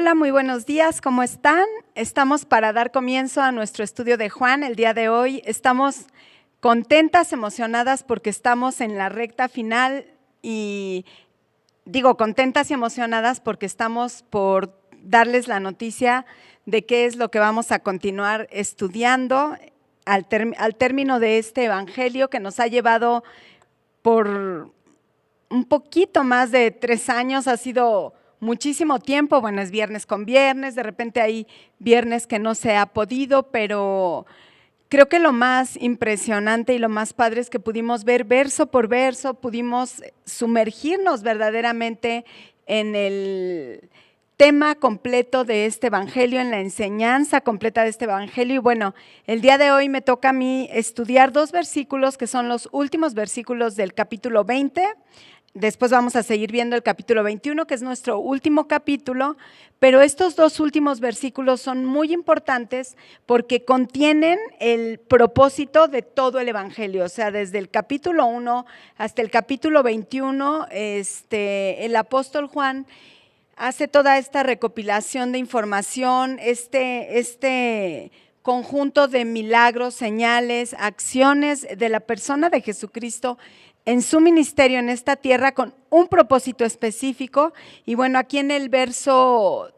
Hola, muy buenos días, ¿cómo están? Estamos para dar comienzo a nuestro estudio de Juan el día de hoy. Estamos contentas, emocionadas porque estamos en la recta final y digo contentas y emocionadas porque estamos por darles la noticia de qué es lo que vamos a continuar estudiando al término de este evangelio que nos ha llevado por un poquito más de 3 años, ha sido muchísimo tiempo. Bueno, es viernes con viernes, de repente hay viernes que no se ha podido, pero creo que lo más impresionante y lo más padre es que pudimos ver verso por verso, pudimos sumergirnos verdaderamente en el tema completo de este evangelio, en la enseñanza completa de este evangelio. Y bueno, el día de hoy me toca a mí estudiar 2 versículos que son los últimos versículos del capítulo 20. Después vamos a seguir viendo el capítulo 21, que es nuestro último capítulo, pero estos 2 últimos versículos son muy importantes porque contienen el propósito de todo el evangelio. O sea, desde el capítulo 1 hasta el capítulo 21, el apóstol Juan hace toda esta recopilación de información, este conjunto de milagros, señales, acciones de la persona de Jesucristo en su ministerio en esta tierra con un propósito específico. Y bueno, aquí en el verso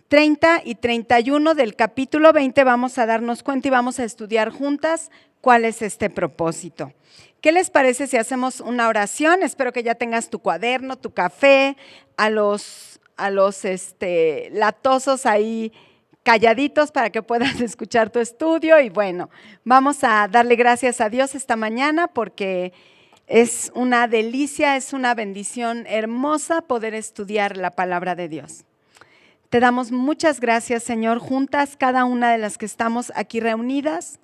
30 y 31 del capítulo 20 vamos a darnos cuenta y vamos a estudiar juntas cuál es este propósito. ¿Qué les parece si hacemos una oración? Espero que ya tengas tu cuaderno, tu café, a los latosos ahí calladitos para que puedas escuchar tu estudio. Y bueno, vamos a darle gracias a Dios esta mañana porque es una delicia, es una bendición hermosa poder estudiar la palabra de Dios. Te damos muchas gracias, Señor, juntas, cada una de las que estamos aquí reunidas.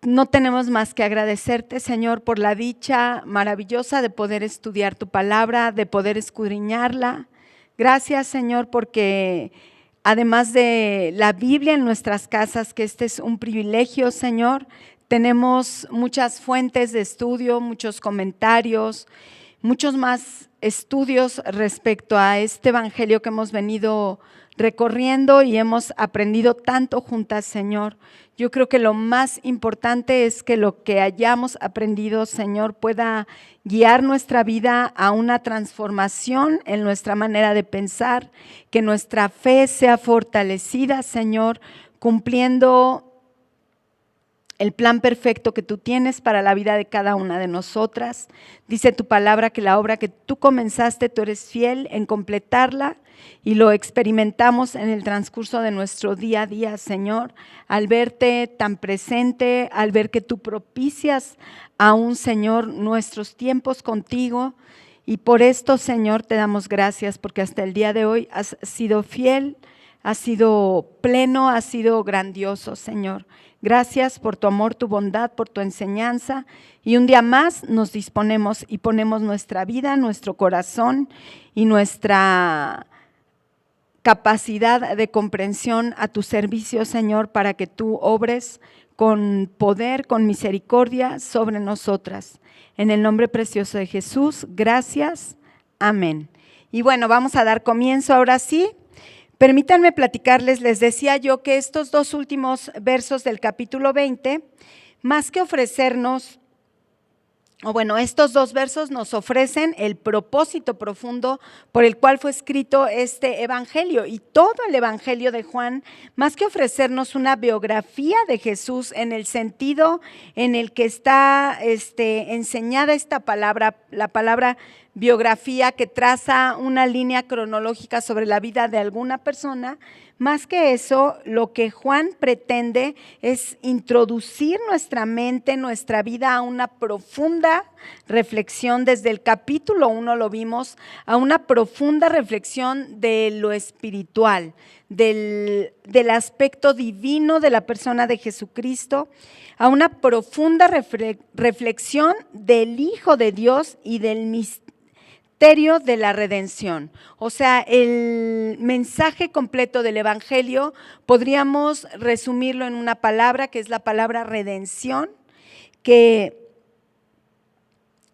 No tenemos más que agradecerte, Señor, por la dicha maravillosa de poder estudiar tu palabra, de poder escudriñarla. Gracias, Señor, porque además de la Biblia en nuestras casas, que este es un privilegio, Señor, tenemos muchas fuentes de estudio, muchos comentarios, muchos más estudios respecto a este evangelio que hemos venido recorriendo y hemos aprendido tanto juntas, Señor. Yo creo que lo más importante es que lo que hayamos aprendido, Señor, pueda guiar nuestra vida a una transformación en nuestra manera de pensar, que nuestra fe sea fortalecida, Señor, cumpliendo el plan perfecto que tú tienes para la vida de cada una de nosotras. Dice tu palabra que la obra que tú comenzaste, tú eres fiel en completarla y lo experimentamos en el transcurso de nuestro día a día, Señor, al verte tan presente, al ver que tú propicias aún, Señor, nuestros tiempos contigo. Y por esto, Señor, te damos gracias porque hasta el día de hoy has sido fiel, has sido pleno, has sido grandioso, Señor. Gracias por tu amor, tu bondad, por tu enseñanza. Y un día más nos disponemos y ponemos nuestra vida, nuestro corazón y nuestra capacidad de comprensión a tu servicio, Señor, para que tú obres con poder, con misericordia sobre nosotras. En el nombre precioso de Jesús, gracias. Amén. Y bueno, vamos a dar comienzo ahora sí. Permítanme platicarles, les decía yo que estos 2 últimos versos del capítulo 20, más que ofrecernos, estos 2 versos nos ofrecen el propósito profundo por el cual fue escrito este evangelio. Y todo el evangelio de Juan, más que ofrecernos una biografía de Jesús en el sentido en el que está enseñada esta palabra, la palabra biografía que traza una línea cronológica sobre la vida de alguna persona, más que eso, lo que Juan pretende es introducir nuestra mente, nuestra vida a una profunda reflexión. Desde el capítulo 1 lo vimos, a una profunda reflexión de lo espiritual, del aspecto divino de la persona de Jesucristo, a una profunda reflexión del Hijo de Dios y del misterio de la redención. O sea, el mensaje completo del evangelio podríamos resumirlo en una palabra que es la palabra redención, que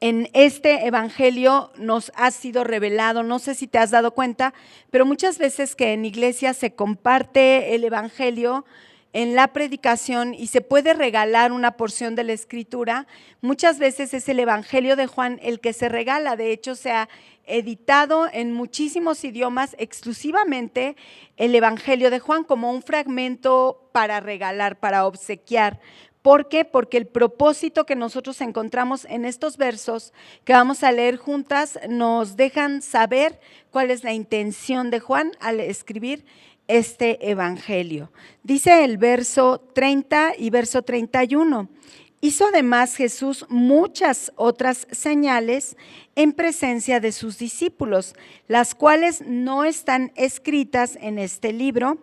en este evangelio nos ha sido revelado, no sé si te has dado cuenta, pero muchas veces que en iglesia se comparte el evangelio en la predicación y se puede regalar una porción de la escritura, muchas veces es el evangelio de Juan el que se regala. De hecho, se ha editado en muchísimos idiomas exclusivamente el evangelio de Juan como un fragmento para regalar, para obsequiar. ¿Por qué? Porque el propósito que nosotros encontramos en estos versos que vamos a leer juntas nos dejan saber cuál es la intención de Juan al escribir este evangelio. Dice el verso 30 y verso 31. Hizo además Jesús muchas otras señales en presencia de sus discípulos, las cuales no están escritas en este libro,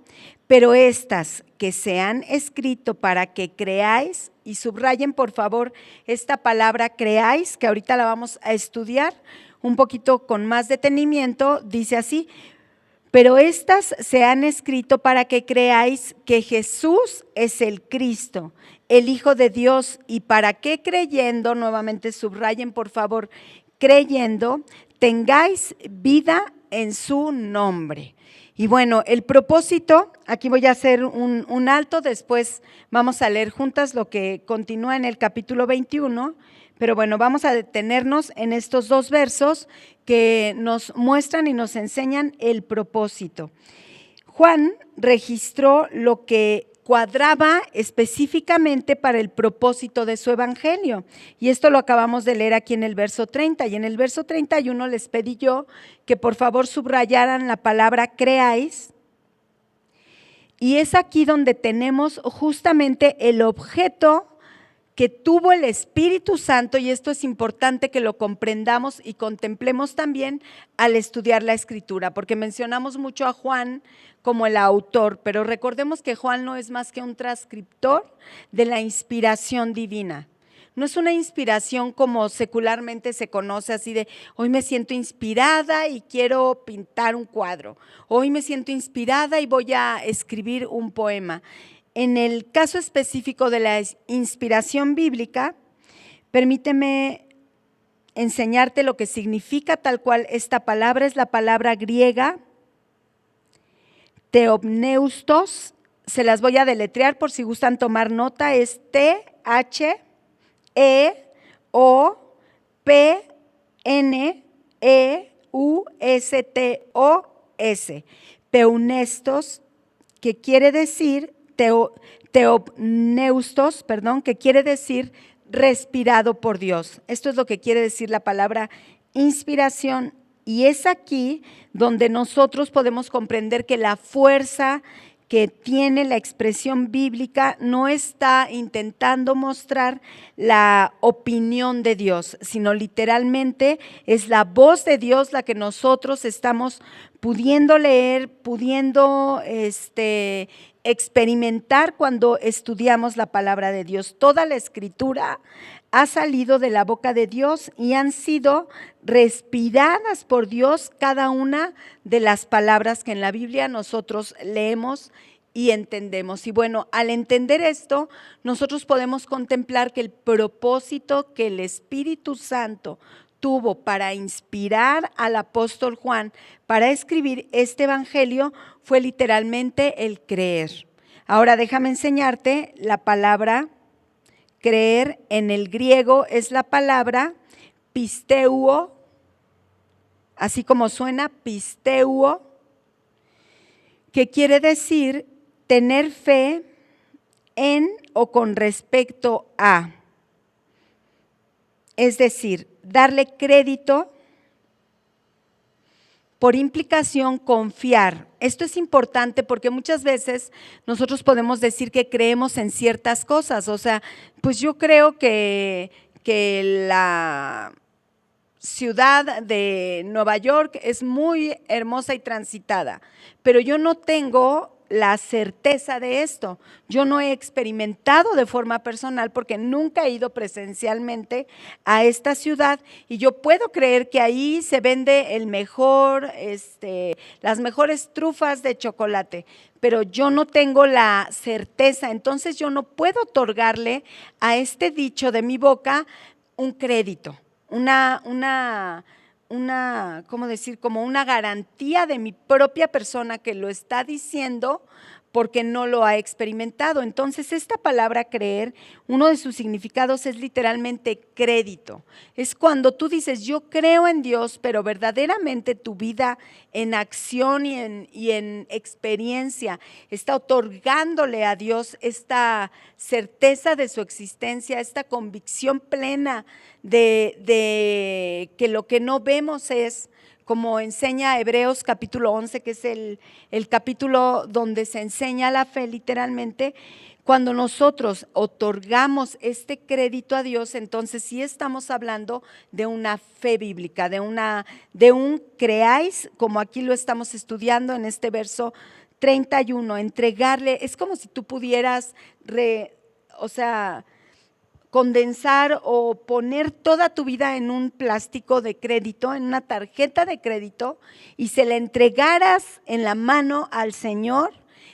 pero estas que se han escrito para que creáis, y subrayen por favor esta palabra creáis, que ahorita la vamos a estudiar un poquito con más detenimiento, dice así: pero estas se han escrito para que creáis que Jesús es el Cristo, el Hijo de Dios, y para que creyendo, nuevamente subrayen por favor, creyendo, tengáis vida en su nombre. Y bueno, el propósito, aquí voy a hacer un alto, después vamos a leer juntas lo que continúa en el capítulo 21, pero bueno, vamos a detenernos en estos dos versos que nos muestran y nos enseñan el propósito. Juan registró lo que cuadraba específicamente para el propósito de su evangelio. Y esto lo acabamos de leer aquí en el verso 30. Y en el verso 31 les pedí yo que por favor subrayaran la palabra creáis. Y es aquí donde tenemos justamente el objeto que tuvo el Espíritu Santo, y esto es importante que lo comprendamos y contemplemos también al estudiar la Escritura, porque mencionamos mucho a Juan como el autor, pero recordemos que Juan no es más que un transcriptor de la inspiración divina. No es una inspiración como secularmente se conoce, así de hoy me siento inspirada y quiero pintar un cuadro, hoy me siento inspirada y voy a escribir un poema. En el caso específico de la inspiración bíblica, permíteme enseñarte lo que significa tal cual esta palabra. Es la palabra griega theopneustos, se las voy a deletrear por si gustan tomar nota, es Theopneustos, peunestos, que quiere decir theopneustos, que quiere decir respirado por Dios. Esto es lo que quiere decir la palabra inspiración, y es aquí donde nosotros podemos comprender que la fuerza que tiene la expresión bíblica no está intentando mostrar la opinión de Dios, sino literalmente es la voz de Dios la que nosotros estamos pudiendo leer, pudiendo experimentar cuando estudiamos la palabra de Dios. Toda la escritura ha salido de la boca de Dios y han sido respiradas por Dios cada una de las palabras que en la Biblia nosotros leemos y entendemos. Y bueno, al entender esto, nosotros podemos contemplar que el propósito que el Espíritu Santo tuvo para inspirar al apóstol Juan para escribir este evangelio fue literalmente el creer. Ahora déjame enseñarte la palabra creer. En el griego es la palabra pisteuo, así como suena, pisteuo, que quiere decir tener fe en o con respecto a, es decir, darle crédito, por implicación confiar. Esto es importante porque muchas veces nosotros podemos decir que creemos en ciertas cosas, o sea, pues yo creo que la ciudad de Nueva York es muy hermosa y transitada, pero yo no tengo la certeza de esto. Yo no he experimentado de forma personal porque nunca he ido presencialmente a esta ciudad, y yo puedo creer que ahí se vende el mejor, las mejores trufas de chocolate, pero yo no tengo la certeza, entonces yo no puedo otorgarle a este dicho de mi boca un crédito. ¿cómo decir? Como una garantía de mi propia persona que lo está diciendo porque no lo ha experimentado. Entonces, esta palabra creer, uno de sus significados es literalmente crédito. Es cuando tú dices, yo creo en Dios, pero verdaderamente tu vida en acción y en experiencia está otorgándole a Dios esta certeza de su existencia, esta convicción plena de que lo que no vemos es, como enseña Hebreos capítulo 11, que es el capítulo donde se enseña la fe literalmente. Cuando nosotros otorgamos este crédito a Dios, entonces sí estamos hablando de una fe bíblica, de un creáis, como aquí lo estamos estudiando en este verso 31, entregarle, es como si tú pudieras, condensar o poner toda tu vida en un plástico de crédito, en una tarjeta de crédito, y se la entregaras en la mano al Señor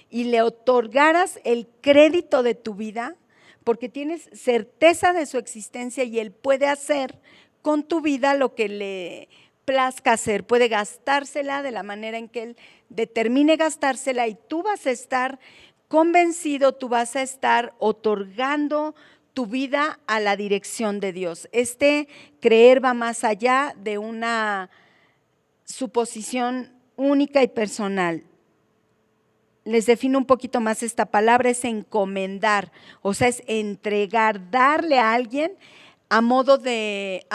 y le otorgaras el crédito de tu vida, porque tienes certeza de su existencia y Él puede hacer con tu vida lo que le plazca hacer, puede gastársela de la manera en que Él determine gastársela, y tú vas a estar convencido, tú vas a estar otorgando tu vida a la dirección de Dios. Este creer va más allá de una suposición única y personal. Les defino un poquito más esta palabra, es encomendar, o sea, es entregar, darle a alguien a modo de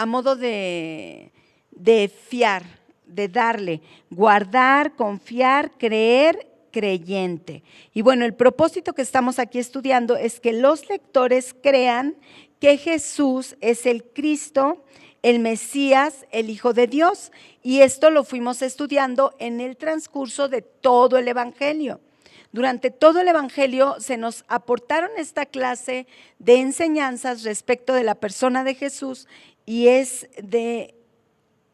fiar, de darle, guardar, confiar, creer, creyente. Y bueno, el propósito que estamos aquí estudiando es que los lectores crean que Jesús es el Cristo, el Mesías, el Hijo de Dios. Y esto lo fuimos estudiando en el transcurso de todo el Evangelio. Durante todo el Evangelio se nos aportaron esta clase de enseñanzas respecto de la persona de Jesús, y es de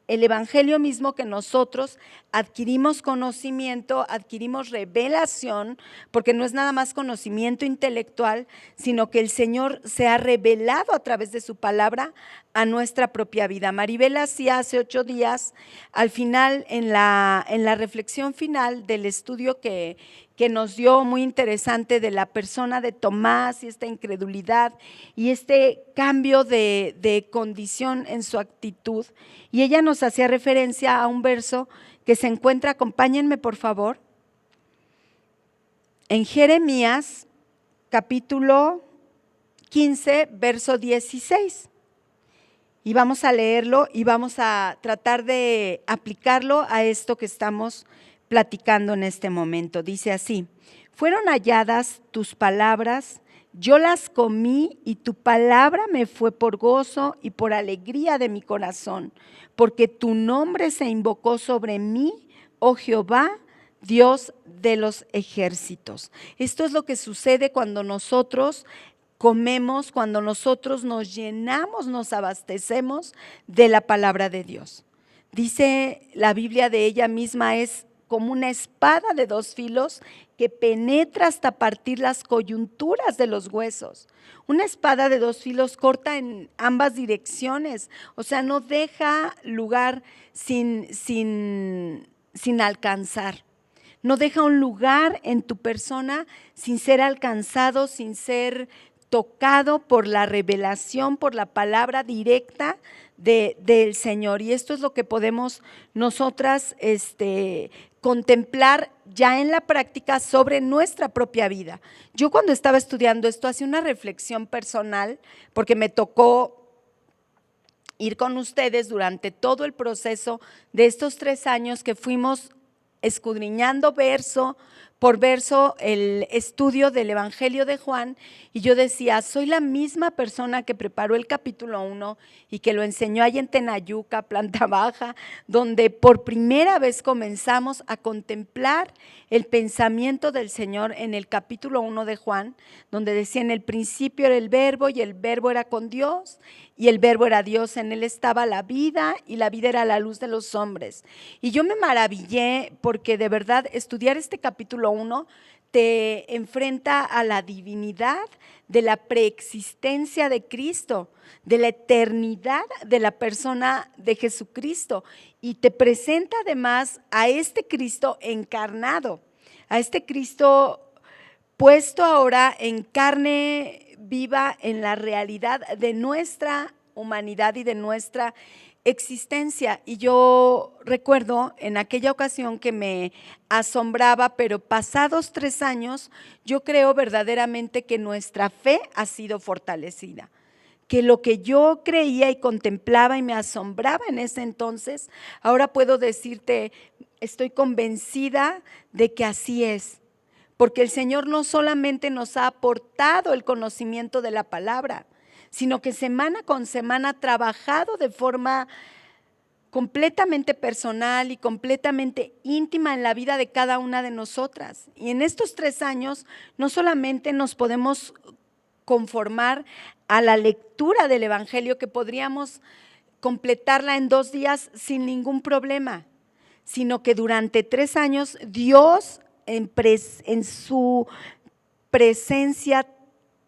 el Evangelio mismo que nosotros adquirimos conocimiento, adquirimos revelación, porque no es nada más conocimiento intelectual, sino que el Señor se ha revelado a través de su palabra a nuestra propia vida. Maribel hacía hace 8 días, al final, en la reflexión final del estudio que nos dio muy interesante de la persona de Tomás y esta incredulidad y este cambio de condición en su actitud. Y ella nos hacía referencia a un verso que se encuentra, acompáñenme por favor, en Jeremías capítulo 15, verso 16. Y vamos a leerlo y vamos a tratar de aplicarlo a esto que estamos platicando en este momento. Dice así: fueron halladas tus palabras, yo las comí y tu palabra me fue por gozo y por alegría de mi corazón, porque tu nombre se invocó sobre mí, oh Jehová, Dios de los ejércitos. Esto es lo que sucede cuando nosotros comemos, cuando nosotros nos llenamos, nos abastecemos de la palabra de Dios. Dice la Biblia de ella misma, es como una espada de 2 filos que penetra hasta partir las coyunturas de los huesos. Una espada de 2 filos corta en ambas direcciones, o sea, no deja lugar sin alcanzar. No deja un lugar en tu persona sin ser alcanzado, sin ser tocado por la revelación, por la palabra directa del Señor. Y esto es lo que podemos nosotras contemplar ya en la práctica sobre nuestra propia vida. Yo cuando estaba estudiando esto hacía una reflexión personal, porque me tocó ir con ustedes durante todo el proceso de estos 3 años que fuimos escudriñando verso por verso el estudio del Evangelio de Juan, y yo decía, soy la misma persona que preparó el capítulo 1 y que lo enseñó allá en Tenayuca, planta baja, donde por primera vez comenzamos a contemplar el pensamiento del Señor en el capítulo 1 de Juan, donde decía, en el principio era el verbo y el verbo era con Dios y el verbo era Dios, en él estaba la vida y la vida era la luz de los hombres. Y yo me maravillé porque de verdad estudiar este capítulo 1 te enfrenta a la divinidad de la preexistencia de Cristo, de la eternidad de la persona de Jesucristo, y te presenta además a este Cristo encarnado, a este Cristo puesto ahora en carne viva en la realidad de nuestra humanidad y de nuestra existencia. Y yo recuerdo en aquella ocasión que me asombraba, pero pasados 3 años, yo creo verdaderamente que nuestra fe ha sido fortalecida, que lo que yo creía y contemplaba y me asombraba en ese entonces, ahora puedo decirte, estoy convencida de que así es. Porque el Señor no solamente nos ha aportado el conocimiento de la palabra, sino que semana con semana ha trabajado de forma completamente personal y completamente íntima en la vida de cada una de nosotras. Y en estos 3 años no solamente nos podemos conformar a la lectura del Evangelio, que podríamos completarla en 2 días sin ningún problema, sino que durante 3 años Dios en su presencia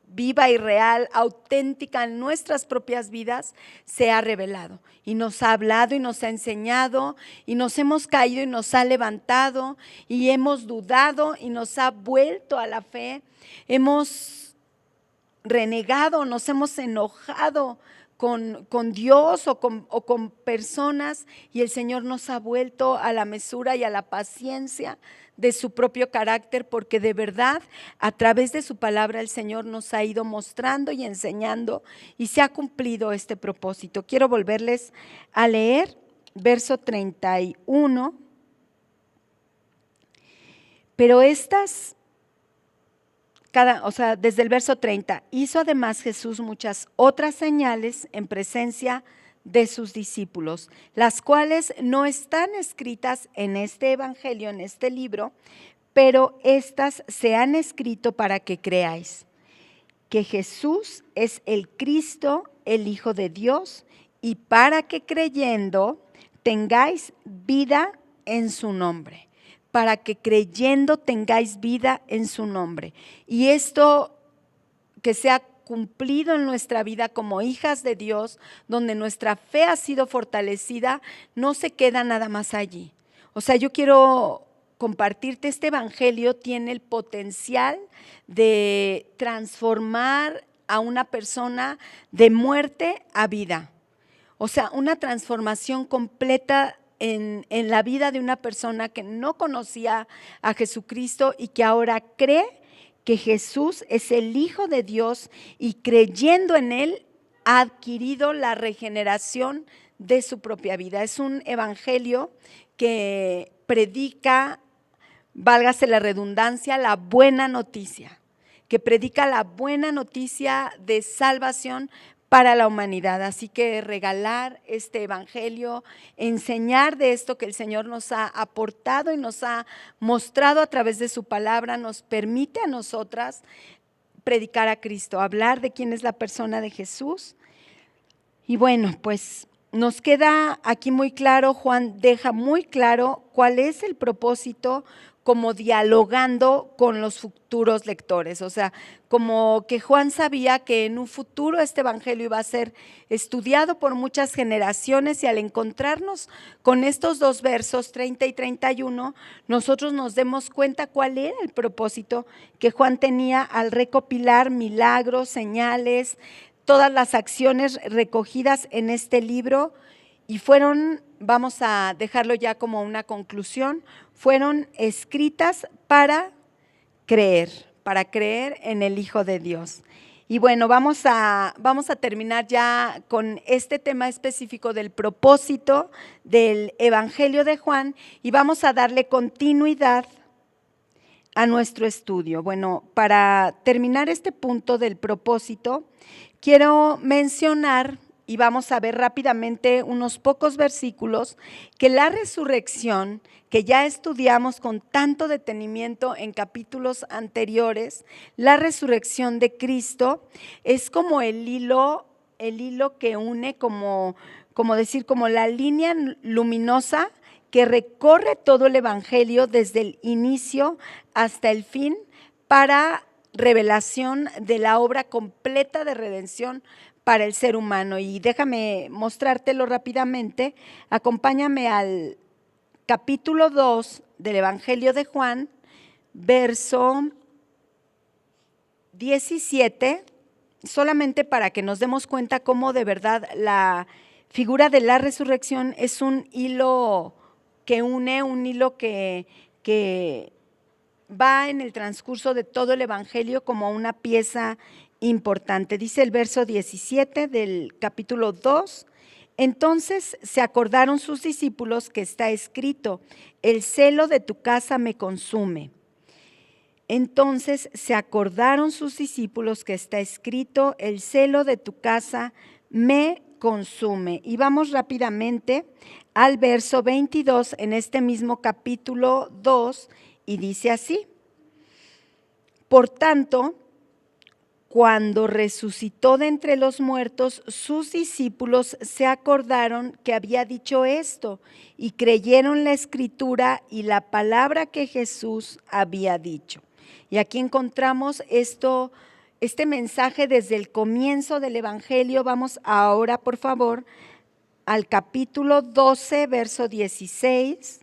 viva y real, auténtica en nuestras propias vidas, se ha revelado y nos ha hablado y nos ha enseñado y nos hemos caído y nos ha levantado y hemos dudado y nos ha vuelto a la fe, hemos renegado, nos hemos enojado con Dios o con personas, y el Señor nos ha vuelto a la mesura y a la paciencia de su propio carácter, porque de verdad a través de su palabra el Señor nos ha ido mostrando y enseñando, y se ha cumplido este propósito. Quiero volverles a leer verso 31. Pero desde el verso 30, hizo además Jesús muchas otras señales en presencia de sus discípulos, las cuales no están escritas en este evangelio, en este libro, pero estas se han escrito para que creáis que Jesús es el Cristo, el Hijo de Dios, y para que creyendo tengáis vida en su nombre. Para que creyendo tengáis vida en su nombre. Y esto que se ha cumplido en nuestra vida como hijas de Dios, donde nuestra fe ha sido fortalecida, no se queda nada más allí. O sea, yo quiero compartirte, este evangelio tiene el potencial de transformar a una persona de muerte a vida. O sea, una transformación completa en la vida de una persona que no conocía a Jesucristo y que ahora cree que Jesús es el Hijo de Dios, y creyendo en Él ha adquirido la regeneración de su propia vida. Es un evangelio que predica, válgase la redundancia, la buena noticia, que predica la buena noticia de salvación para la humanidad. Así que regalar este evangelio, enseñar de esto que el Señor nos ha aportado y nos ha mostrado a través de su palabra, nos permite a nosotras predicar a Cristo, hablar de quién es la persona de Jesús. Y bueno, pues nos queda aquí muy claro, Juan deja muy claro cuál es el propósito, como dialogando con los futuros lectores. O sea, como que Juan sabía que en un futuro este evangelio iba a ser estudiado por muchas generaciones, y al encontrarnos con estos 2 versos, 30 y 31, nosotros nos demos cuenta cuál era el propósito que Juan tenía al recopilar milagros, señales, todas las acciones recogidas en este libro, y fueron, vamos a dejarlo ya como una conclusión, fueron escritas para creer en el Hijo de Dios. Y bueno, vamos a terminar ya con este tema específico del propósito del Evangelio de Juan, y vamos a darle continuidad a nuestro estudio. Bueno, para terminar este punto del propósito, quiero mencionar, y vamos a ver rápidamente unos pocos versículos, que la resurrección, que ya estudiamos con tanto detenimiento en capítulos anteriores, la resurrección de Cristo es como el hilo el hilo que une, como decir, como la línea luminosa que recorre todo el Evangelio desde el inicio hasta el fin para revelación de la obra completa de redención para el ser humano. Y déjame mostrártelo rápidamente. Acompáñame al capítulo 2 del Evangelio de Juan, verso 17, solamente para que nos demos cuenta cómo de verdad la figura de la resurrección es un hilo que une, un hilo que va en el transcurso de todo el Evangelio como una pieza importante. Dice el verso 17 del capítulo 2, entonces se acordaron sus discípulos que está escrito, el celo de tu casa me consume. Entonces se acordaron sus discípulos que está escrito, el celo de tu casa me consume. Y vamos rápidamente al verso 22 en este mismo capítulo 2 y dice así, por tanto, cuando resucitó de entre los muertos, sus discípulos se acordaron que había dicho esto y creyeron la escritura y la palabra que Jesús había dicho. Y aquí encontramos este mensaje desde el comienzo del Evangelio. Vamos ahora, por favor, al capítulo 12, verso 16.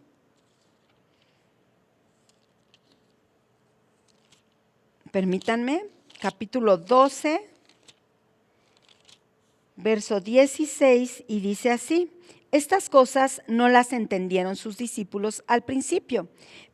Permítanme, capítulo 12, verso 16, y dice así, estas cosas no las entendieron sus discípulos al principio,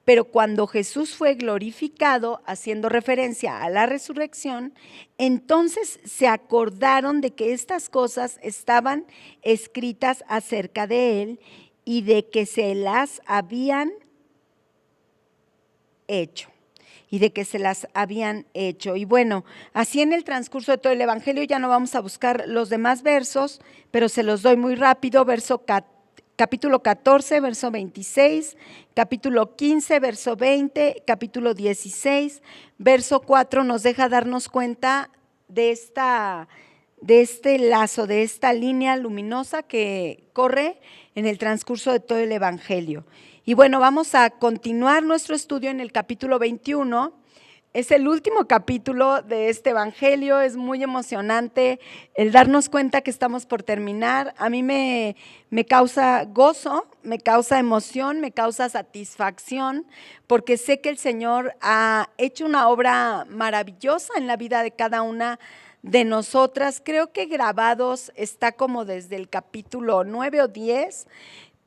pero cuando Jesús fue glorificado, haciendo referencia a la resurrección, entonces se acordaron de que estas cosas estaban escritas acerca de él y de que se las habían hecho. Y bueno, así en el transcurso de todo el Evangelio, ya no vamos a buscar los demás versos, pero se los doy muy rápido, capítulo 14, verso 26, capítulo 15, verso 20, capítulo 16, verso 4 nos deja darnos cuenta de este lazo, de esta línea luminosa que corre en el transcurso de todo el Evangelio. Y bueno, vamos a continuar nuestro estudio en el capítulo 21. Es el último capítulo de este Evangelio, es muy emocionante el darnos cuenta que estamos por terminar. A mí me causa gozo, me causa emoción, me causa satisfacción, porque sé que el Señor ha hecho una obra maravillosa en la vida de cada una de nosotras. Creo que grabados está como desde el capítulo 9 o 10.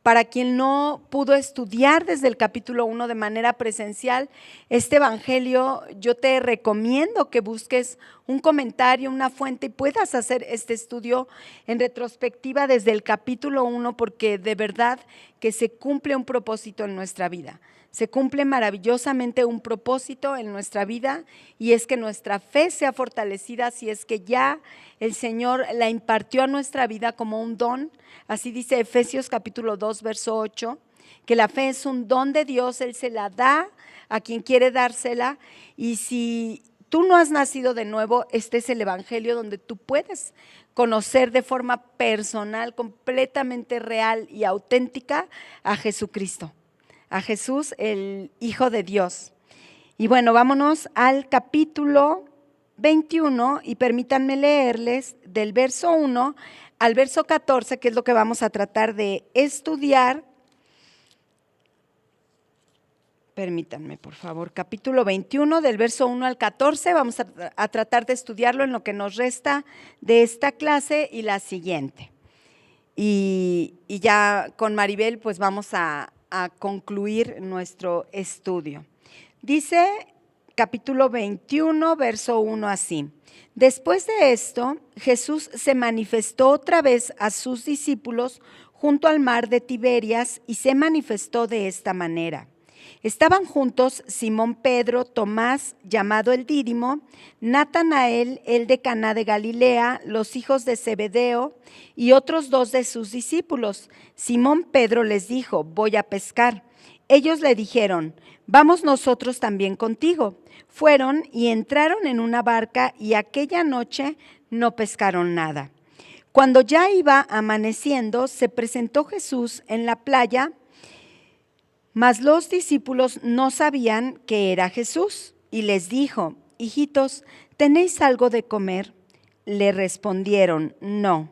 Para quien no pudo estudiar desde el capítulo 1 de manera presencial, este Evangelio, yo te recomiendo que busques un comentario, una fuente y puedas hacer este estudio en retrospectiva desde el capítulo 1, porque de verdad que se cumple un propósito en nuestra vida. Se cumple maravillosamente un propósito en nuestra vida y es que nuestra fe sea fortalecida, si es que ya el Señor la impartió a nuestra vida como un don. Así dice Efesios capítulo 2, verso 8, que la fe es un don de Dios, Él se la da a quien quiere dársela, y si tú no has nacido de nuevo, este es el Evangelio donde tú puedes conocer de forma personal, completamente real y auténtica a Jesucristo, a Jesús, el Hijo de Dios. Y bueno, vámonos al capítulo 21 y permítanme leerles del verso 1 al verso 14, que es lo que vamos a tratar de estudiar. Permítanme, por favor, capítulo 21 del verso 1 al 14, vamos a tratar de estudiarlo en lo que nos resta de esta clase y la siguiente. Y ya con Maribel pues vamos a concluir nuestro estudio. Dice capítulo 21, verso 1 así. Después de esto, Jesús se manifestó otra vez a sus discípulos junto al mar de Tiberias y se manifestó de esta manera. Estaban juntos Simón Pedro, Tomás, llamado el Dídimo, Natanael, el de Caná de Galilea, los hijos de Zebedeo y otros 2 de sus discípulos. Simón Pedro les dijo, voy a pescar. Ellos le dijeron, vamos nosotros también contigo. Fueron y entraron en una barca y aquella noche no pescaron nada. Cuando ya iba amaneciendo, se presentó Jesús en la playa, mas los discípulos no sabían que era Jesús, y les dijo: hijitos, ¿tenéis algo de comer? Le respondieron: no.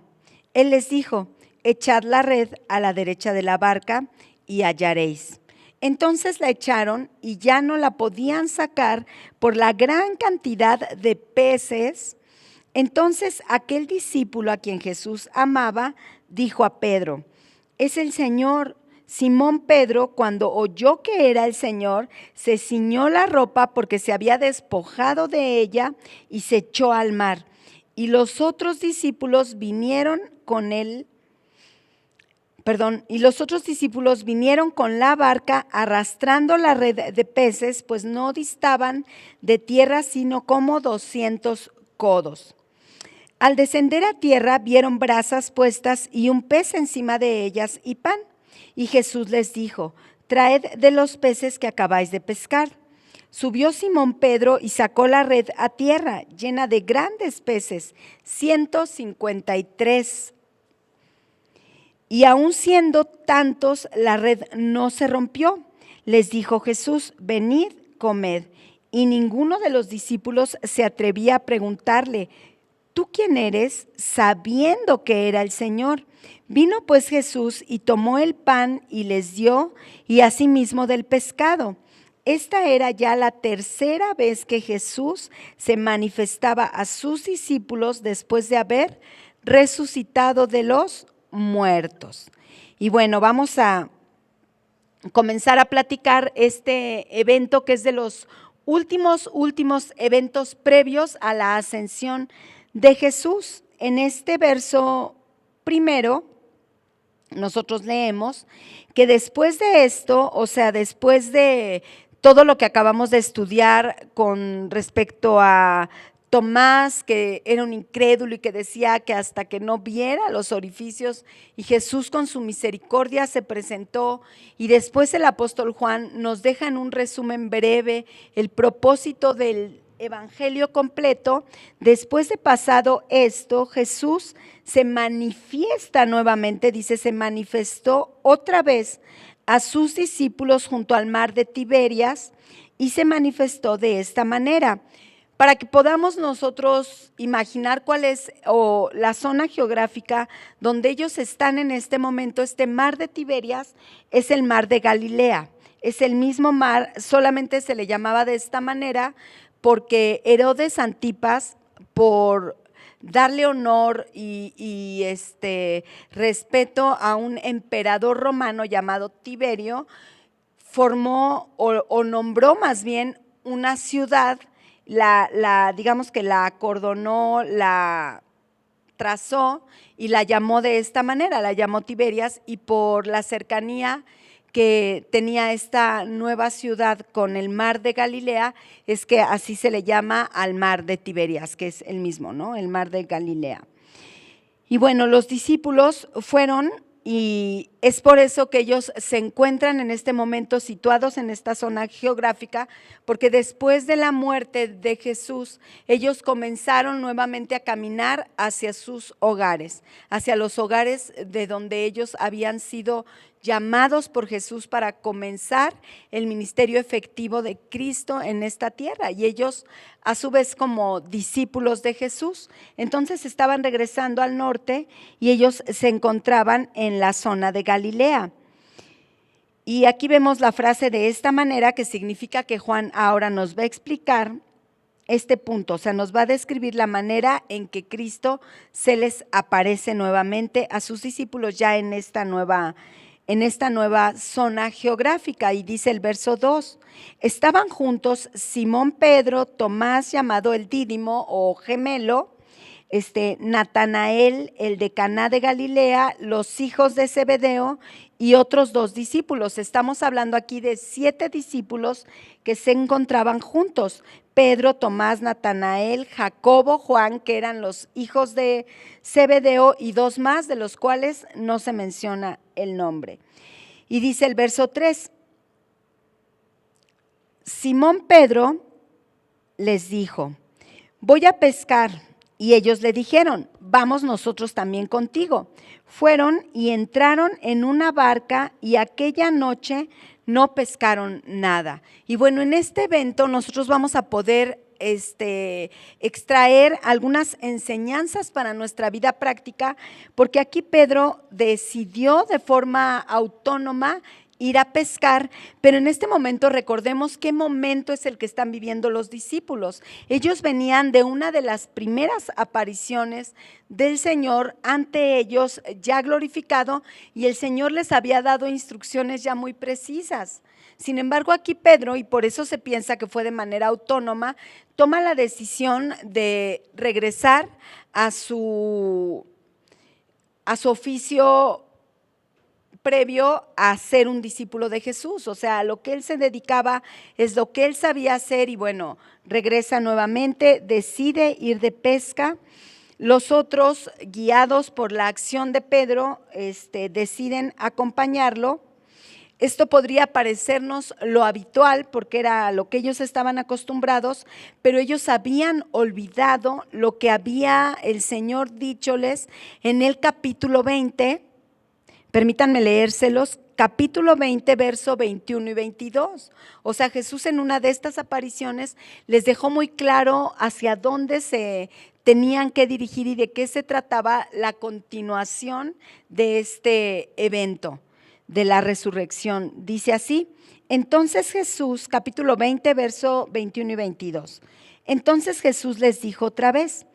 Él les dijo: echad la red a la derecha de la barca y hallaréis. Entonces la echaron y ya no la podían sacar por la gran cantidad de peces. Entonces aquel discípulo a quien Jesús amaba dijo a Pedro: es el Señor. Simón Pedro, cuando oyó que era el Señor, se ciñó la ropa porque se había despojado de ella y se echó al mar. Y los otros discípulos vinieron con la barca arrastrando la red de peces, pues no distaban de tierra sino como 200 codos. Al descender a tierra vieron brasas puestas y un pez encima de ellas y pan. Y Jesús les dijo: traed de los peces que acabáis de pescar. Subió Simón Pedro y sacó la red a tierra, llena de grandes peces, 153. Y aun siendo tantos, la red no se rompió. Les dijo Jesús: venid, comed. Y ninguno de los discípulos se atrevía a preguntarle: ¿tú quién eres?, sabiendo que era el Señor. Vino pues Jesús y tomó el pan y les dio, y asimismo del pescado. Esta era ya la tercera vez que Jesús se manifestaba a sus discípulos después de haber resucitado de los muertos. Y bueno, vamos a comenzar a platicar este evento que es de los últimos eventos previos a la ascensión de Jesús. En este verso primero, nosotros leemos que después de esto, o sea, después de todo lo que acabamos de estudiar con respecto a Tomás, que era un incrédulo y que decía que hasta que no viera los orificios, y Jesús con su misericordia se presentó, y después el apóstol Juan nos deja en un resumen breve el propósito del evangelio completo. Después de pasado esto, Jesús se manifiesta nuevamente, dice, se manifestó otra vez a sus discípulos junto al mar de Tiberias, y se manifestó de esta manera. Para que podamos nosotros imaginar cuál es la zona geográfica donde ellos están en este momento, este mar de Tiberias es el mar de Galilea. Es el mismo mar, solamente se le llamaba de esta manera porque Herodes Antipas, por darle honor y respeto a un emperador romano llamado Tiberio, formó o nombró más bien una ciudad, digamos que la acordonó, la trazó y la llamó de esta manera, la llamó Tiberias, y por la cercanía que tenía esta nueva ciudad con el mar de Galilea, es que así se le llama al mar de Tiberias, que es el mismo, ¿no? El mar de Galilea. Y bueno, los discípulos fueron, y es por eso que ellos se encuentran en este momento situados en esta zona geográfica, porque después de la muerte de Jesús, ellos comenzaron nuevamente a caminar hacia sus hogares, hacia los hogares de donde ellos habían sido llamados por Jesús para comenzar el ministerio efectivo de Cristo en esta tierra, y ellos a su vez como discípulos de Jesús. Entonces estaban regresando al norte y ellos se encontraban en la zona de Galilea. Y aquí vemos la frase de esta manera, que significa que Juan ahora nos va a explicar este punto, o sea, nos va a describir la manera en que Cristo se les aparece nuevamente a sus discípulos ya en esta nueva zona geográfica. Y dice el verso 2, estaban juntos Simón Pedro, Tomás llamado el Dídimo o gemelo, Natanael, el de Caná de Galilea, los hijos de Zebedeo y otros 2 discípulos. Estamos hablando aquí de 7 discípulos que se encontraban juntos: Pedro, Tomás, Natanael, Jacobo, Juan, que eran los hijos de Zebedeo, y 2 más, de los cuales no se menciona el nombre. Y dice el verso 3, Simón Pedro les dijo: voy a pescar. Y ellos le dijeron, vamos nosotros también contigo. Fueron y entraron en una barca y aquella noche no pescaron nada. Y bueno, en este evento nosotros vamos a poder extraer algunas enseñanzas para nuestra vida práctica, porque aquí Pedro decidió de forma autónoma ir a pescar, pero en este momento recordemos qué momento es el que están viviendo los discípulos. Ellos venían de una de las primeras apariciones del Señor ante ellos ya glorificado, y el Señor les había dado instrucciones ya muy precisas. Sin embargo, aquí Pedro, y por eso se piensa que fue de manera autónoma, toma la decisión de regresar a su oficio previo a ser un discípulo de Jesús. O sea, a lo que él se dedicaba es lo que él sabía hacer, y bueno, regresa nuevamente, decide ir de pesca. Los otros, guiados por la acción de Pedro, deciden acompañarlo. Esto podría parecernos lo habitual porque era lo que ellos estaban acostumbrados, pero ellos habían olvidado lo que había el Señor dícholes en el capítulo 20. Permítanme leérselos, capítulo 20, verso 21 y 22. O sea, Jesús en una de estas apariciones les dejó muy claro hacia dónde se tenían que dirigir y de qué se trataba la continuación de este evento de la resurrección. Dice así: entonces Jesús, capítulo 20, verso 21 y 22. Entonces Jesús les dijo otra vez: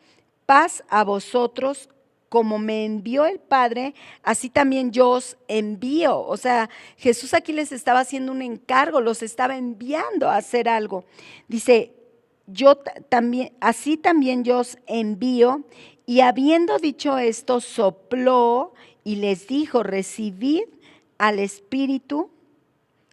paz a vosotros. Como me envió el Padre, así también yo os envío. O sea, Jesús aquí les estaba haciendo un encargo, los estaba enviando a hacer algo. Dice, así también yo os envío. Y habiendo dicho esto, sopló y les dijo: recibid al Espíritu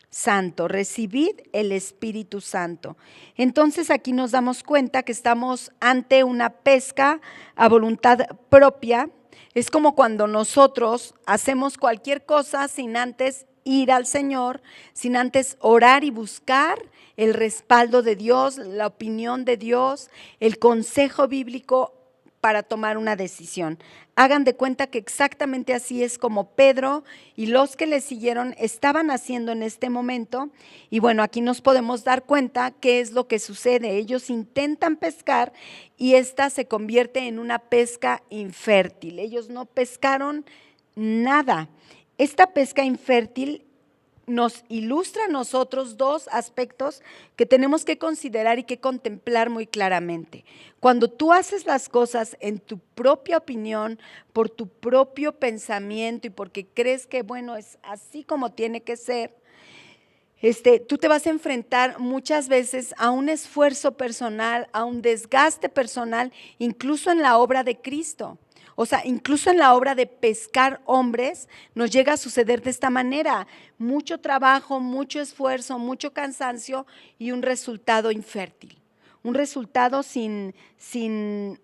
Santo, recibid el Espíritu Santo. Entonces aquí nos damos cuenta que estamos ante una pesca a voluntad propia. Es como cuando nosotros hacemos cualquier cosa sin antes ir al Señor, sin antes orar y buscar el respaldo de Dios, la opinión de Dios, el consejo bíblico para tomar una decisión. Hagan de cuenta que exactamente así es como Pedro y los que le siguieron estaban haciendo en este momento. Y bueno, aquí nos podemos dar cuenta qué es lo que sucede. Ellos intentan pescar y esta se convierte en una pesca infértil. Ellos no pescaron nada. Esta pesca infértil nos ilustra a nosotros dos aspectos que tenemos que considerar y que contemplar muy claramente. Cuando tú haces las cosas en tu propia opinión, por tu propio pensamiento y porque crees que, bueno, es así como tiene que ser, tú te vas a enfrentar muchas veces a un esfuerzo personal, a un desgaste personal, incluso en la obra de Cristo. O sea, incluso en la obra de pescar hombres nos llega a suceder de esta manera: mucho trabajo, mucho esfuerzo, mucho cansancio y un resultado infértil. Un resultado sin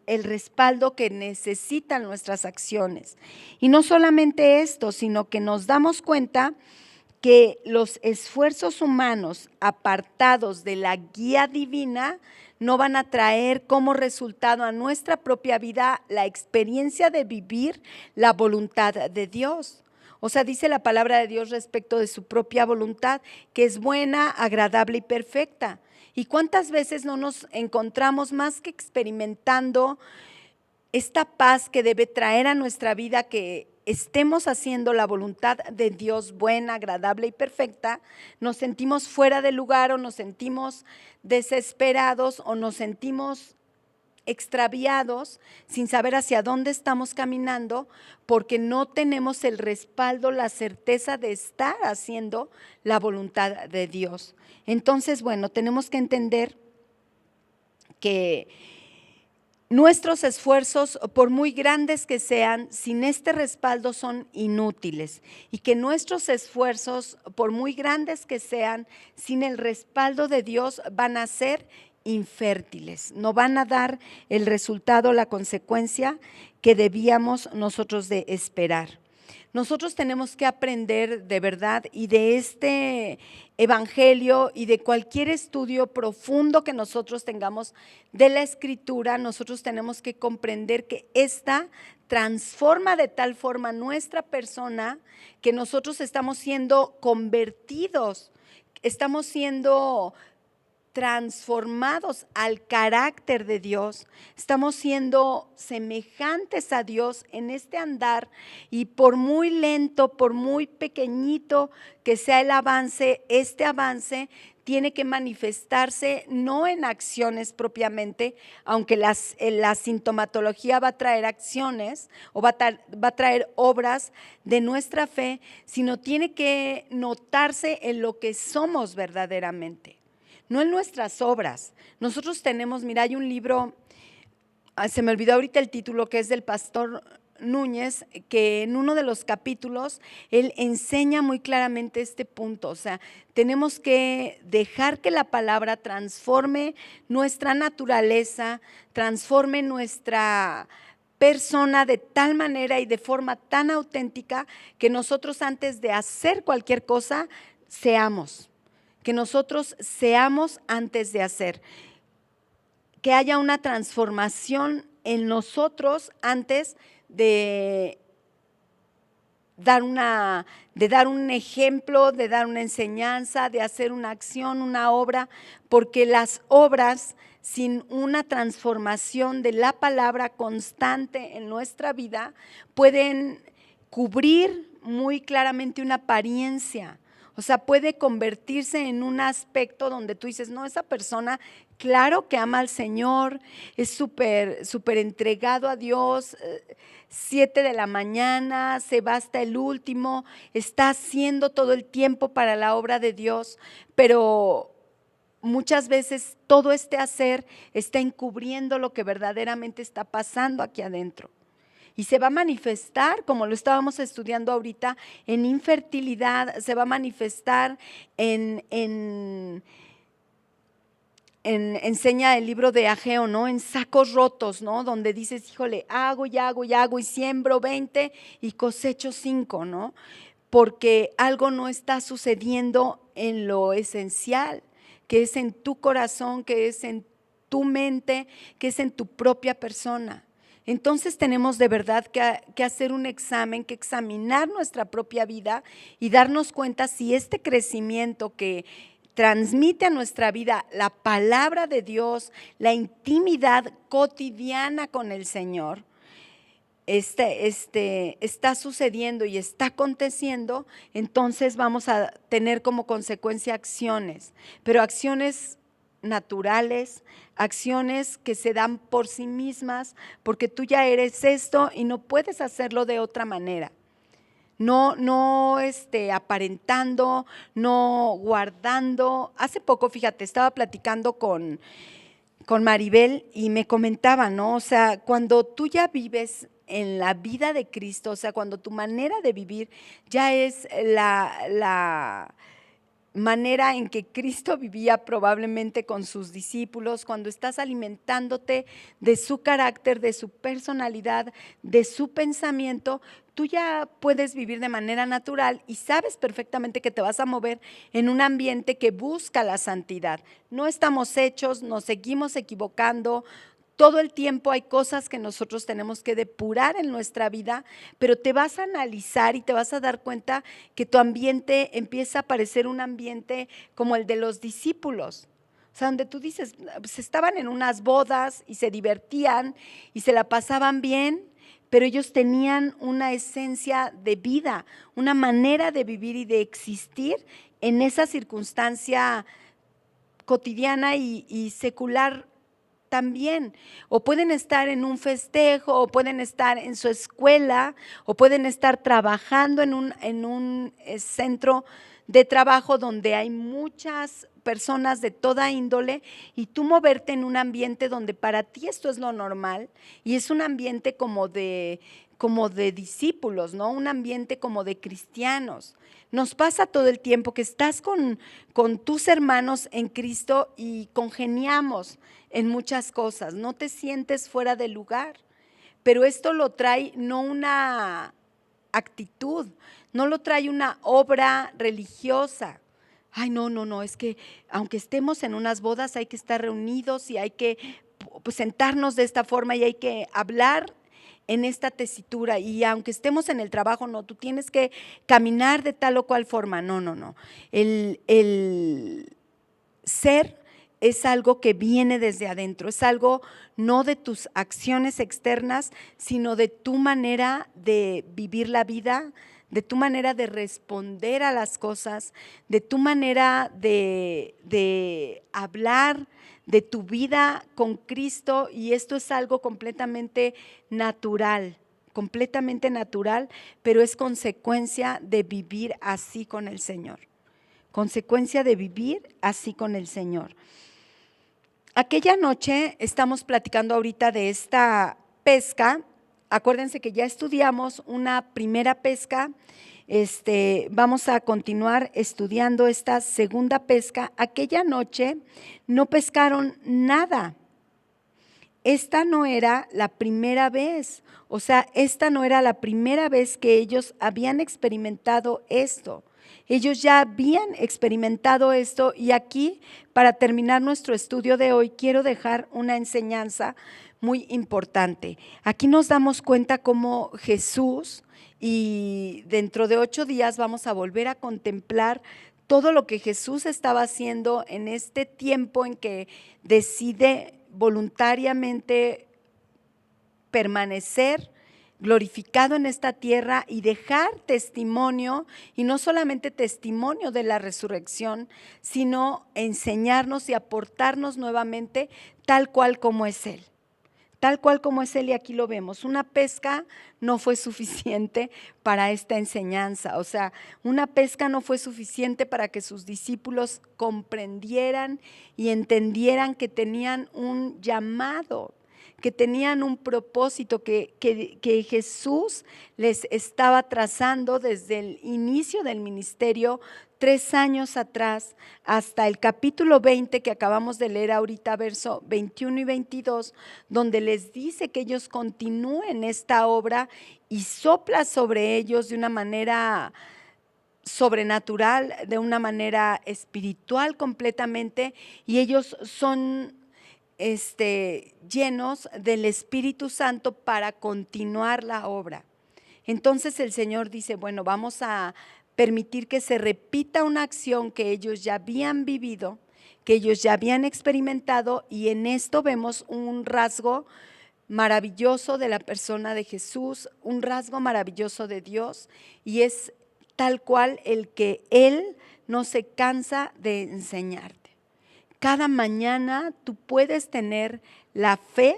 el respaldo que necesitan nuestras acciones. Y no solamente esto, sino que nos damos cuenta que los esfuerzos humanos apartados de la guía divina no van a traer como resultado a nuestra propia vida la experiencia de vivir la voluntad de Dios. O sea, dice la palabra de Dios respecto de su propia voluntad, que es buena, agradable y perfecta. ¿Y cuántas veces no nos encontramos más que experimentando esta paz que debe traer a nuestra vida, que estemos haciendo la voluntad de Dios buena, agradable y perfecta? Nos sentimos fuera de lugar o nos sentimos desesperados o nos sentimos extraviados sin saber hacia dónde estamos caminando, porque no tenemos el respaldo, la certeza de estar haciendo la voluntad de Dios. Entonces, bueno, tenemos que entender que nuestros esfuerzos, por muy grandes que sean, sin este respaldo son inútiles, y que nuestros esfuerzos, por muy grandes que sean, sin el respaldo de Dios van a ser infértiles, no van a dar el resultado, la consecuencia que debíamos nosotros de esperar. Nosotros tenemos que aprender de verdad y de este evangelio y de cualquier estudio profundo que nosotros tengamos de la Escritura, nosotros tenemos que comprender que esta transforma de tal forma nuestra persona que nosotros estamos siendo convertidos, estamos siendo transformados al carácter de Dios, estamos siendo semejantes a Dios en este andar, y por muy lento, por muy pequeñito que sea el avance, este avance tiene que manifestarse no en acciones propiamente, aunque la sintomatología va a traer acciones o va a traer obras de nuestra fe, sino tiene que notarse en lo que somos verdaderamente, no en nuestras obras. Nosotros tenemos, mira, hay un libro, se me olvidó ahorita el título, que es del pastor Núñez, que en uno de los capítulos él enseña muy claramente este punto. O sea, tenemos que dejar que la palabra transforme nuestra naturaleza, transforme nuestra persona de tal manera y de forma tan auténtica que nosotros, antes de hacer cualquier cosa, seamos. Que nosotros seamos antes de hacer, que haya una transformación en nosotros antes de dar un ejemplo, de dar una enseñanza, de hacer una acción, una obra, porque las obras sin una transformación de la palabra constante en nuestra vida pueden cubrir muy claramente una apariencia. O sea, puede convertirse en un aspecto donde tú dices, no, esa persona, claro que ama al Señor, es súper entregado a Dios, 7 de la mañana, se va hasta el último, está haciendo todo el tiempo para la obra de Dios, pero muchas veces todo este hacer está encubriendo lo que verdaderamente está pasando aquí adentro. Y se va a manifestar, como lo estábamos estudiando ahorita, en infertilidad, se va a manifestar enseña el libro de Ageo, ¿no? En sacos rotos, ¿no? Donde dices, híjole, hago y hago y hago y siembro 20 y cosecho 5, ¿no? Porque algo no está sucediendo en lo esencial, que es en tu corazón, que es en tu mente, que es en tu propia persona. Entonces tenemos de verdad que hacer un examen, que examinar nuestra propia vida y darnos cuenta si este crecimiento que transmite a nuestra vida la palabra de Dios, la intimidad cotidiana con el Señor, está sucediendo y está aconteciendo, entonces vamos a tener como consecuencia acciones, pero acciones naturales, acciones que se dan por sí mismas, porque tú ya eres esto y no puedes hacerlo de otra manera. No aparentando, no guardando. Hace poco, fíjate, estaba platicando con Maribel y me comentaba, ¿no? O sea, cuando tú ya vives en la vida de Cristo, o sea, cuando tu manera de vivir ya es la manera en que Cristo vivía probablemente con sus discípulos, cuando estás alimentándote de su carácter, de su personalidad, de su pensamiento, tú ya puedes vivir de manera natural y sabes perfectamente que te vas a mover en un ambiente que busca la santidad. No estamos hechos, nos seguimos equivocando. Todo el tiempo hay cosas que nosotros tenemos que depurar en nuestra vida, pero te vas a analizar y te vas a dar cuenta que tu ambiente empieza a parecer un ambiente como el de los discípulos. O sea, donde tú dices, pues estaban en unas bodas y se divertían y se la pasaban bien, pero ellos tenían una esencia de vida, una manera de vivir y de existir en esa circunstancia cotidiana y secular también. O pueden estar en un festejo, o pueden estar en su escuela, o pueden estar trabajando en un centro de trabajo donde hay muchas personas de toda índole, y tú moverte en un ambiente donde para ti esto es lo normal y es un ambiente como de discípulos, ¿no? Un ambiente como de cristianos. Nos pasa todo el tiempo que estás con tus hermanos en Cristo y congeniamos en muchas cosas, no te sientes fuera de lugar, pero esto lo trae no una actitud, no lo trae una obra religiosa. Ay, no, es que aunque estemos en unas bodas hay que estar reunidos y hay que pues, sentarnos de esta forma y hay que hablar en esta tesitura, y aunque estemos en el trabajo, no, tú tienes que caminar de tal o cual forma. No. El ser es algo que viene desde adentro, es algo no de tus acciones externas, sino de tu manera de vivir la vida, de tu manera de responder a las cosas, de tu manera de hablar, de tu vida con Cristo, y esto es algo completamente natural, pero es consecuencia de vivir así con el Señor. Consecuencia de vivir así con el Señor. Aquella noche estamos platicando ahorita de esta pesca. Acuérdense que ya estudiamos una primera pesca. Vamos a continuar estudiando esta segunda pesca. Aquella noche no pescaron nada. Esta no era la primera vez, o sea, esta no era la primera vez que ellos habían experimentado esto. Ellos ya habían experimentado esto, y aquí, para terminar nuestro estudio de hoy, quiero dejar una enseñanza muy importante. Aquí nos damos cuenta cómo Jesús, y dentro de 8 días vamos a volver a contemplar todo lo que Jesús estaba haciendo en este tiempo en que decide voluntariamente permanecer glorificado en esta tierra y dejar testimonio, y no solamente testimonio de la resurrección, sino enseñarnos y aportarnos nuevamente tal cual como es Él. Tal cual como es Él, y aquí lo vemos. Una pesca no fue suficiente para esta enseñanza, o sea, una pesca no fue suficiente para que sus discípulos comprendieran y entendieran que tenían un llamado, que tenían un propósito, que Jesús les estaba trazando desde el inicio del ministerio, 3 años atrás, hasta el capítulo 20 que acabamos de leer ahorita, verso 21 y 22, donde les dice que ellos continúen esta obra y sopla sobre ellos de una manera sobrenatural, de una manera espiritual completamente, y ellos son llenos del Espíritu Santo para continuar la obra. Entonces el Señor dice, bueno, vamos a permitir que se repita una acción que ellos ya habían vivido, que ellos ya habían experimentado, y en esto vemos un rasgo maravilloso de la persona de Jesús, un rasgo maravilloso de Dios, y es tal cual el que Él no se cansa de enseñarte. Cada mañana tú puedes tener la fe,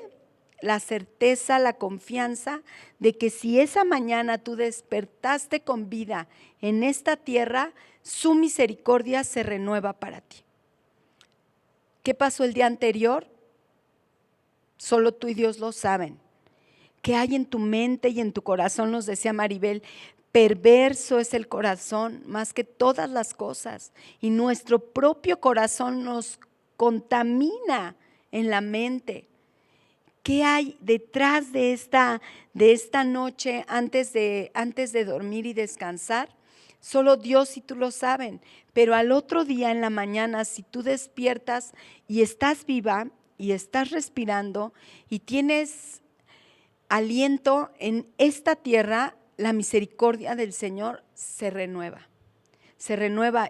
la certeza, la confianza de que si esa mañana tú despertaste con vida en esta tierra, su misericordia se renueva para ti. ¿Qué pasó el día anterior? Solo tú y Dios lo saben. ¿Qué hay en tu mente y en tu corazón? Nos decía Maribel, perverso es el corazón más que todas las cosas, y nuestro propio corazón nos contamina en la mente. ¿Qué hay detrás de esta noche antes de dormir y descansar? Solo Dios y tú lo saben, pero al otro día en la mañana, si tú despiertas y estás viva y estás respirando y tienes aliento en esta tierra, la misericordia del Señor se renueva,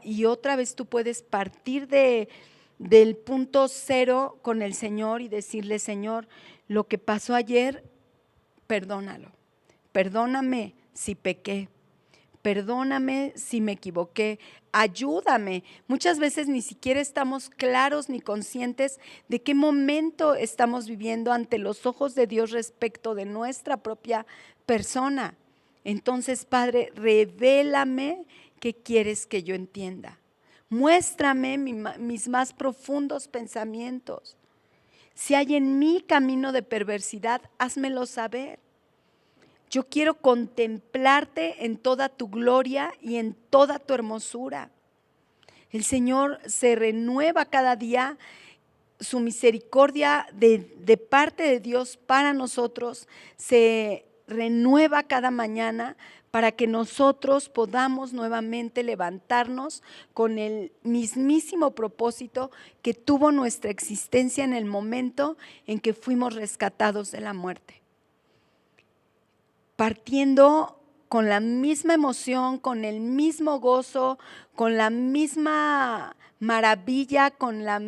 y otra vez tú puedes partir del punto cero con el Señor y decirle, Señor, lo que pasó ayer, perdónalo, perdóname si pequé, perdóname si me equivoqué, ayúdame. Muchas veces ni siquiera estamos claros ni conscientes de qué momento estamos viviendo ante los ojos de Dios respecto de nuestra propia persona. Entonces, Padre, revélame qué quieres que yo entienda. Muéstrame mis más profundos pensamientos. Si hay en mí camino de perversidad, házmelo saber. Yo quiero contemplarte en toda tu gloria y en toda tu hermosura. El Señor se renueva cada día, su misericordia de parte de Dios para nosotros se renueva cada mañana para que nosotros podamos nuevamente levantarnos con el mismísimo propósito que tuvo nuestra existencia en el momento en que fuimos rescatados de la muerte. Partiendo con la misma emoción, con el mismo gozo, con la misma maravilla, con la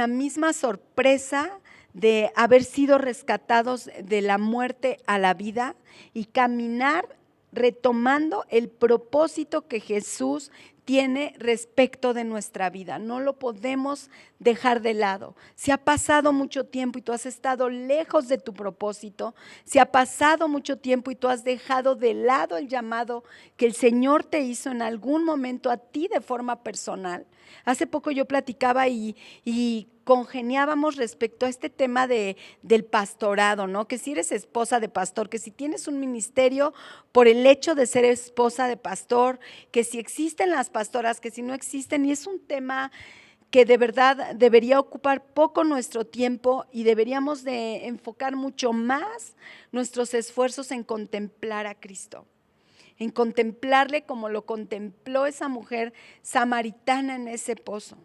misma sorpresa de haber sido rescatados de la muerte a la vida y caminar retomando el propósito que Jesús tiene respecto de nuestra vida. No lo podemos dejar de lado. Si ha pasado mucho tiempo y tú has estado lejos de tu propósito, si ha pasado mucho tiempo y tú has dejado de lado el llamado que el Señor te hizo en algún momento a ti de forma personal. Hace poco yo platicaba y congeniábamos respecto a este tema del pastorado, ¿no? Que si eres esposa de pastor, que si tienes un ministerio por el hecho de ser esposa de pastor, que si existen las pastoras, que si no existen, y es un tema que de verdad debería ocupar poco nuestro tiempo y deberíamos de enfocar mucho más nuestros esfuerzos en contemplar a Cristo, en contemplarle como lo contempló esa mujer samaritana en ese pozo.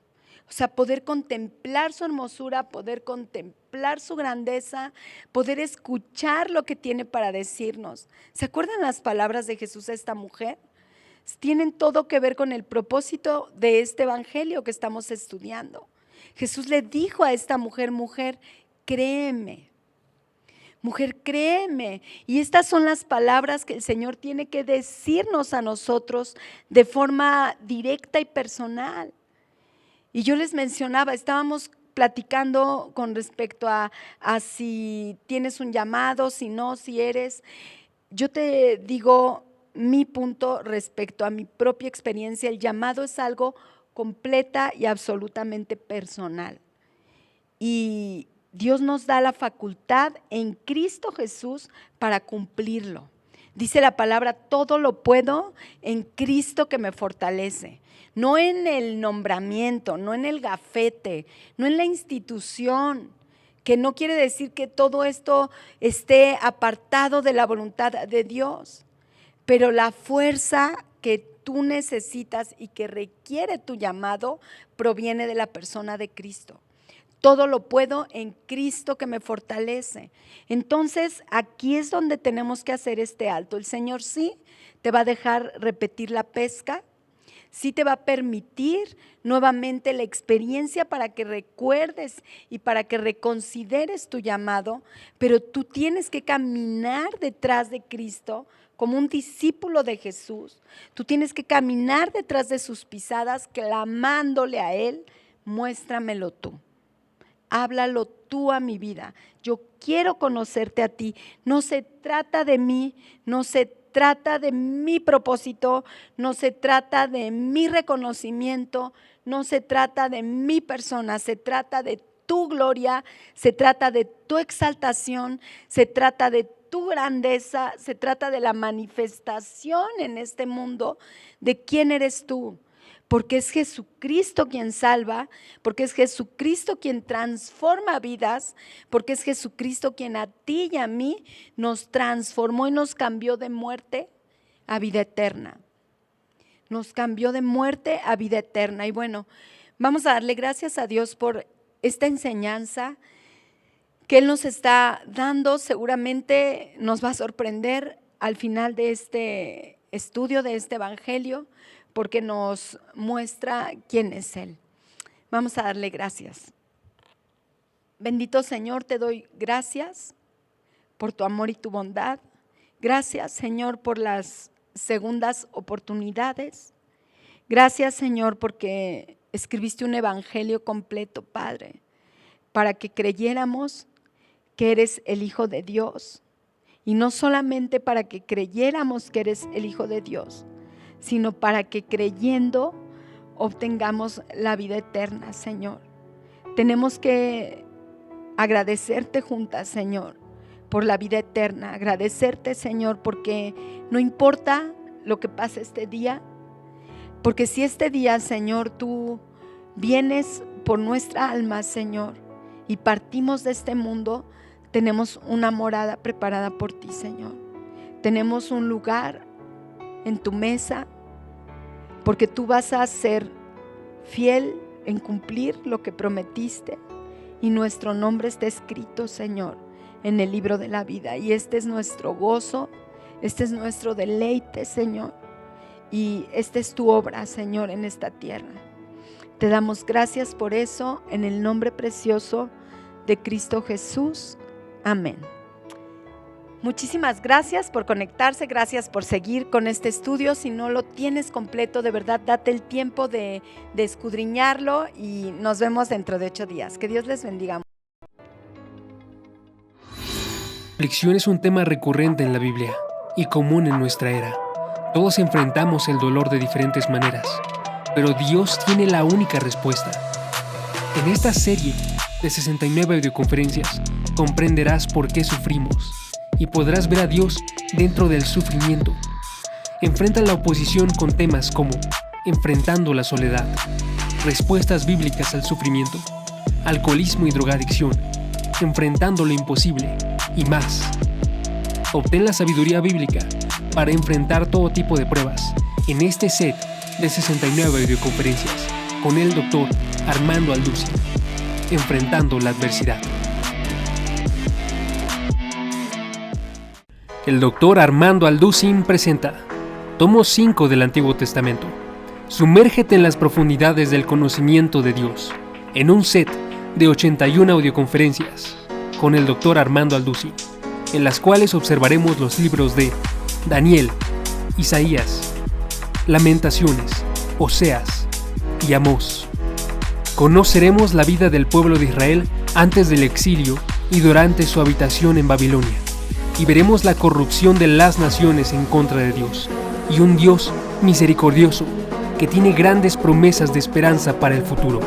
O sea, poder contemplar su hermosura, poder contemplar su grandeza, poder escuchar lo que tiene para decirnos. ¿Se acuerdan las palabras de Jesús a esta mujer? Tienen todo que ver con el propósito de este evangelio que estamos estudiando. Jesús le dijo a esta mujer, mujer, créeme. Mujer, créeme. Y estas son las palabras que el Señor tiene que decirnos a nosotros de forma directa y personal. Y yo les mencionaba, estábamos platicando con respecto a si tienes un llamado, si no, si eres. Yo te digo mi punto respecto a mi propia experiencia. El llamado es algo completa y absolutamente personal. Y Dios nos da la facultad en Cristo Jesús para cumplirlo. Dice la palabra, todo lo puedo en Cristo que me fortalece. No en el nombramiento, no en el gafete, no en la institución, que no quiere decir que todo esto esté apartado de la voluntad de Dios. Pero la fuerza que tú necesitas y que requiere tu llamado proviene de la persona de Cristo. Todo lo puedo en Cristo que me fortalece. Entonces, aquí es donde tenemos que hacer este alto. El Señor sí te va a dejar repetir la pesca, sí te va a permitir nuevamente la experiencia para que recuerdes y para que reconsideres tu llamado, pero tú tienes que caminar detrás de Cristo como un discípulo de Jesús. Tú tienes que caminar detrás de sus pisadas, clamándole a Él, muéstramelo tú. Háblalo tú a mi vida. Yo quiero conocerte a ti. No se trata de mí, no se trata de mi propósito, no se trata de mi reconocimiento, no se trata de mi persona, se trata de tu gloria, se trata de tu exaltación, se trata de tu grandeza, se trata de la manifestación en este mundo de quién eres tú. Porque es Jesucristo quien salva, porque es Jesucristo quien transforma vidas, porque es Jesucristo quien a ti y a mí nos transformó y nos cambió de muerte a vida eterna. Nos cambió de muerte a vida eterna. Y bueno, vamos a darle gracias a Dios por esta enseñanza que Él nos está dando. Seguramente nos va a sorprender al final de este estudio, de este evangelio, porque nos muestra quién es Él. Vamos a darle gracias. Bendito Señor, te doy gracias por tu amor y tu bondad. Gracias, Señor, por las segundas oportunidades. Gracias, Señor, porque escribiste un evangelio completo, Padre, para que creyéramos que eres el Hijo de Dios. Y no solamente para que creyéramos que eres el Hijo de Dios, sino para que creyendo obtengamos la vida eterna, Señor. Tenemos que agradecerte juntas, Señor, por la vida eterna. Agradecerte, Señor, porque no importa lo que pase este día, porque si este día, Señor, tú vienes por nuestra alma, Señor, y partimos de este mundo, tenemos una morada preparada por ti, Señor. Tenemos un lugar en tu mesa, porque tú vas a ser fiel en cumplir lo que prometiste, y nuestro nombre está escrito, Señor, en el libro de la vida. Y este es nuestro gozo, este es nuestro deleite, Señor, y esta es tu obra, Señor, en esta tierra. Te damos gracias por eso, en el nombre precioso de Cristo Jesús. Amén. Muchísimas gracias por conectarse, gracias por seguir con este estudio. Si no lo tienes completo, de verdad, date el tiempo de escudriñarlo, y nos vemos dentro de 8 días. Que Dios les bendiga. La aflicción es un tema recurrente en la Biblia y común en nuestra era. Todos enfrentamos el dolor de diferentes maneras, pero Dios tiene la única respuesta. En esta serie de 69 audioconferencias comprenderás por qué sufrimos y podrás ver a Dios dentro del sufrimiento. Enfrenta la oposición con temas como enfrentando la soledad, respuestas bíblicas al sufrimiento, alcoholismo y drogadicción, enfrentando lo imposible y más. Obtén la sabiduría bíblica para enfrentar todo tipo de pruebas en este set de 69 audioconferencias con el Dr. Armando Alducin, enfrentando la adversidad. El Dr. Armando Alducin presenta Tomo 5 del Antiguo Testamento. Sumérgete en las profundidades del conocimiento de Dios, en un set de 81 audioconferencias con el Dr. Armando Alducin, en las cuales observaremos los libros de Daniel, Isaías, Lamentaciones, Oseas y Amós. Conoceremos la vida del pueblo de Israel antes del exilio y durante su habitación en Babilonia, y veremos la corrupción de las naciones en contra de Dios, y un Dios misericordioso que tiene grandes promesas de esperanza para el futuro,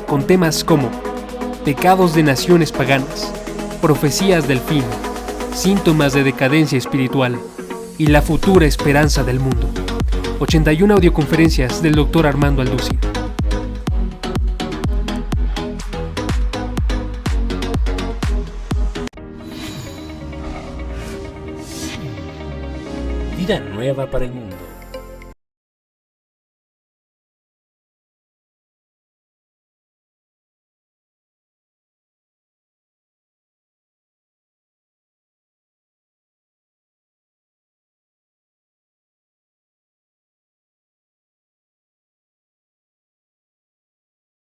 con temas como pecados de naciones paganas, profecías del fin, síntomas de decadencia espiritual y la futura esperanza del mundo. 81 audioconferencias del Dr. Armando Alducin. Vida nueva para el mundo.